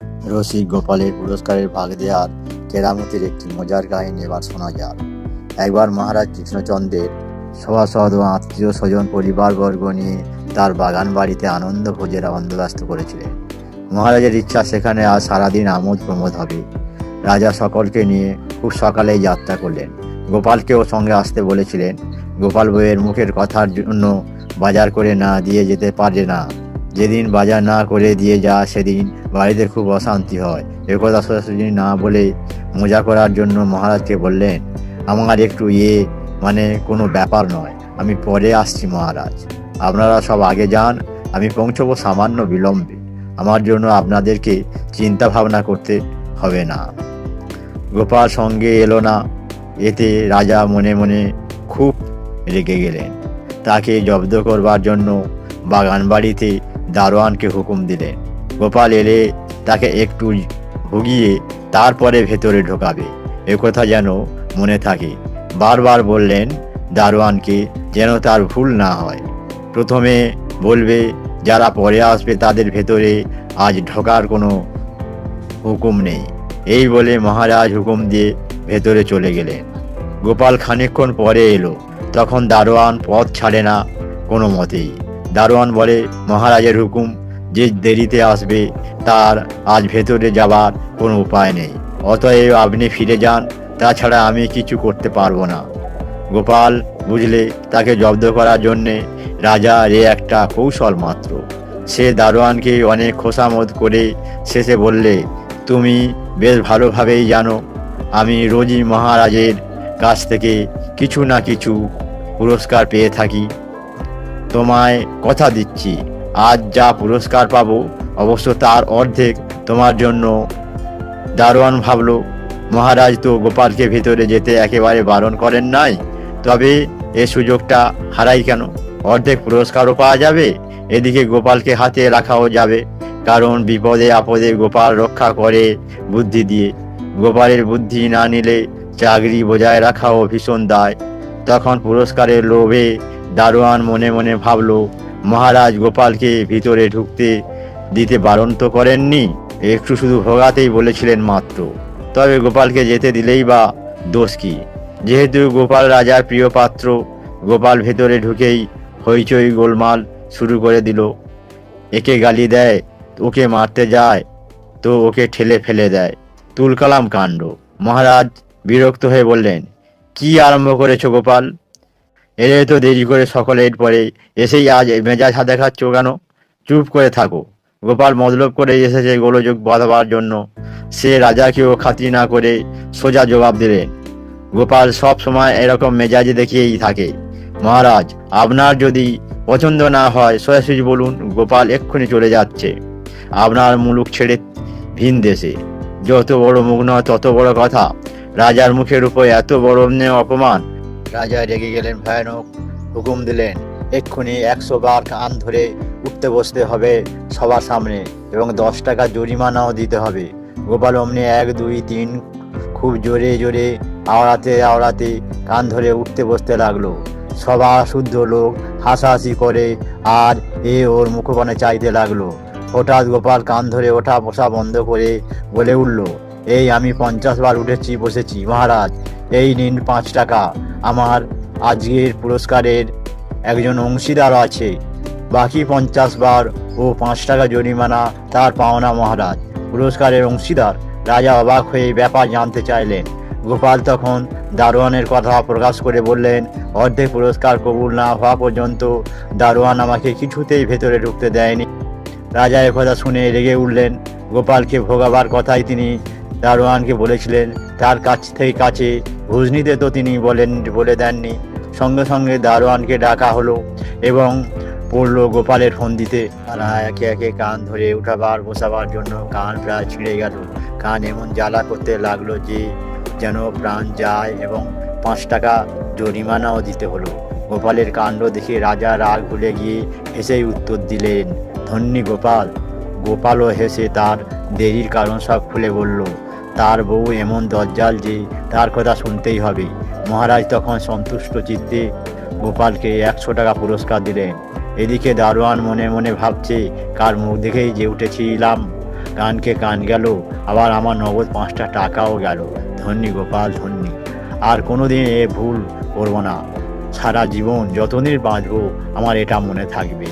রসিক গোপালের পুরস্কারের ভাগ দেওয়ার কেরামতির একটি মজার কাহিনী এবার শোনা যাক। একবার মহারাজ কৃষ্ণচন্দ্রের সভাসদ ও আত্মীয় স্বজন পরিবারবর্গ নিয়ে তার বাগান বাড়িতে আনন্দ ভোজের বন্দোবস্ত করেছিলেন। মহারাজের ইচ্ছা সেখানে আজ সারাদিন আমোদ প্রমোদ হবে। রাজা সকলকে নিয়ে খুব সকালেই যাত্রা করলেন। গোপালকেও সঙ্গে আসতে বলেছিলেন। গোপাল বউয়ের মুখের কথার জন্য বাজার করে না দিয়ে যেতে পারে না। যেদিন বাজার না করে দিয়ে যা সেদিন বাড়িতে খুব অশান্তি হয়। একথা সোজাসুজি না বলে মজা করার জন্য মহারাজকে বললেন, আমার একটু মানে কোনো ব্যাপার নয়, আমি পরে আসছি মহারাজ। আপনারা সব আগে যান, আমি পৌঁছবো সামান্য বিলম্বে। আমার জন্য আপনাদেরকে চিন্তা ভাবনা করতে হবে না। গোপাল সঙ্গে এলো না। এতে রাজা মনে মনে খুব রেগে গেলেন। তাকে জব্দ করবার জন্য বাগান বাড়িতে দারোয়ানকে হুকুম দিলেন, গোপাল এলে তাকে একটু ভুগিয়ে তারপরে ভেতরে ঢোকাবে, একথা যেন মনে থাকে। বারবার বললেন দারোয়ানকে যেন তার ভুল না হয়। প্রথমে বলবে, যারা পরে আসবে তাদের ভেতরে আজ ঢোকার কোনো হুকুম নেই। এই বলে মহারাজ হুকুম দিয়ে ভেতরে চলে গেলেন। গোপাল খানিকক্ষণ পরে এলো। তখন দারোয়ান পথ ছাড়ে না কোনো মতেই। দারোয়ান বলে, মহারাজের হুকুম, যে দেরিতে আসবে তার আজ ভেতরে যাবার কোনো উপায় নেই, অতএব আপনি ফিরে যান, তাছাড়া আমি কিছু করতে পারবো না। গোপাল বুঝলে তাকে জব্দ করার জন্যে রাজার একটা কৌশল মাত্র। সে দারোয়ানকে অনেক খোসামত করে শেষে বললে, তুমি বেশ ভালোভাবেই জানো আমি রোজই মহারাজের কাছ থেকে কিছু না কিছু পুরস্কার পেয়ে থাকি। তোমায় কথা দিচ্ছি, আজ যা পুরস্কার পাবো অবশ্য তার অর্ধেক তোমার জন্য। দারোয়ান ভাবল, মহারাজ তো গোপালকে ভেতরে যেতে একেবারে বারণ করেন নাই, তবে এ সুযোগটা হারাই কেন? অর্ধেক পুরস্কারও পাওয়া যাবে, এদিকে গোপালকে হাতে রাখাও যাবে, কারণ বিপদে আপদে গোপাল রক্ষা করে বুদ্ধি দিয়ে। গোপালের বুদ্ধি না নিলে চাকরি বজায় রাখাও ভীষণ দায়। তখন পুরস্কারের লোভে দারোয়ান মনে মনে ভাবল, মহারাজ গোপালকে ভিতরে ঢুকতে দিতে বারণ তো করেননি, একটু শুধু ভোগাতেই বলেছিলেন মাত্র, তবে গোপালকে যেতে দিলেই বা দোষ কি? যেহেতু গোপাল রাজার প্রিয় পাত্র, গোপাল ভেতরে ঢুকেই হইচই গোলমাল শুরু করে দিল। একে গালি দেয়, ওকে মারতে যায়, তো ওকে ঠেলে ফেলে দেয়, তুলকালাম কাণ্ড। মহারাজ বিরক্ত হয়ে বললেন, কি আরম্ভ করেছো গোপাল? এলে তো দেরি করে সকলের পরে এসেই আজ মেজাজ হাতে খাচ্ছ কেন? চুপ করে থাকো। গোপাল মতলব করে এসেছে গোলযোগ বাঁধাবার জন্য। সে রাজাকেও খাতির না করে সোজা জবাব দিলেন, গোপাল সব সময় এরকম মেজাজে দেখিয়েই থাকে। মহারাজ, আপনার যদি পছন্দ না হয় সোজাসুজি বলুন, গোপাল এক্ষুনি চলে যাচ্ছে আপনার মুলুক ছেড়ে ভিন দেশে। যত বড় মুখ নয় তত বড় কথা, রাজার মুখের উপর এত বড় অপমান। রাজা রেগে গেলেন ভয়ানক, হুকুম দিলেন, এক্ষুনি 100 বার কান ধরে উঠতে বসতে হবে সবার সামনে, এবং 10 টাকা জরিমানাও দিতে হবে। গোপাল অমনি 1 2 3 খুব জোরে জোরে আওড়াতে আওড়াতে কান ধরে উঠতে বসতে লাগলো। সবার শুদ্ধ লোক হাসাহাসি করে আর ওর মুখপানে চাইতে লাগলো। হঠাৎ গোপাল কান ধরে ওঠা বসা বন্ধ করে বলে উঠল, এই আমি 50 বার উঠেছি বসেছি মহারাজ, এই নিন 5 টাকা। আমার আজকের পুরস্কারের একজন অংশীদার আছে, বাকি 50 বার ও 5 টাকা জরিমানা তার পাওনা মহারাজ। পুরস্কারের অংশীদার? রাজা অবাক হয়ে ব্যাপার জানতে চাইলেন। গোপাল তখন দারোয়ানের কথা প্রকাশ করে বললেন, অর্ধেক পুরস্কার কবুল না হওয়া পর্যন্ত দারোয়ান আমাকে কিছুতেই ভেতরে ঢুকতে দেয়নি। রাজা একথা শুনে রেগে উঠলেন। গোপালকে ভোগাবার কথাই তিনি দারোয়ানকে বলেছিলেন, তার কাছ থেকে কাছে ঘুষ নিতে তো তিনি বলে দেননি। সঙ্গে সঙ্গে দারোয়ানকে ডাকা হলো এবং পড়লো গোপালের ফন্দিতে। তারা একে একে কান ধরে উঠাবার বসাবার জন্য কান প্রায় ছিঁড়ে গেল। কান এমন জ্বালা করতে লাগলো যে যেন প্রাণ যায়, এবং 5 টাকা জরিমানাও দিতে হলো। গোপালের কাণ্ড দেখে রাজা রাগ ভুলে গিয়ে হেসেই উত্তর দিলেন, ধন্যী গোপাল। গোপালও হেসে তার দেরির কারণ সব খুলে বলল। তার বউ এমন দজ্জাল যে তার কথা শুনতেই হবে। মহারাজ তখন সন্তুষ্ট চিত্তে গোপালকে 100 টাকা পুরস্কার দিলেন। এদিকে দারোয়ান মনে মনে ভাবছে, কার মুখ দেখেই যে উঠেছিলাম, গানকে গান গেল, আবার আমার নগদ 5টা টাকাও গেল। ধন্যি গোপাল, ধন্যি। আর কোনোদিন এ ভুল করব না। সারা জীবন যতদিন বাঁচবো আমার এটা মনে থাকবে।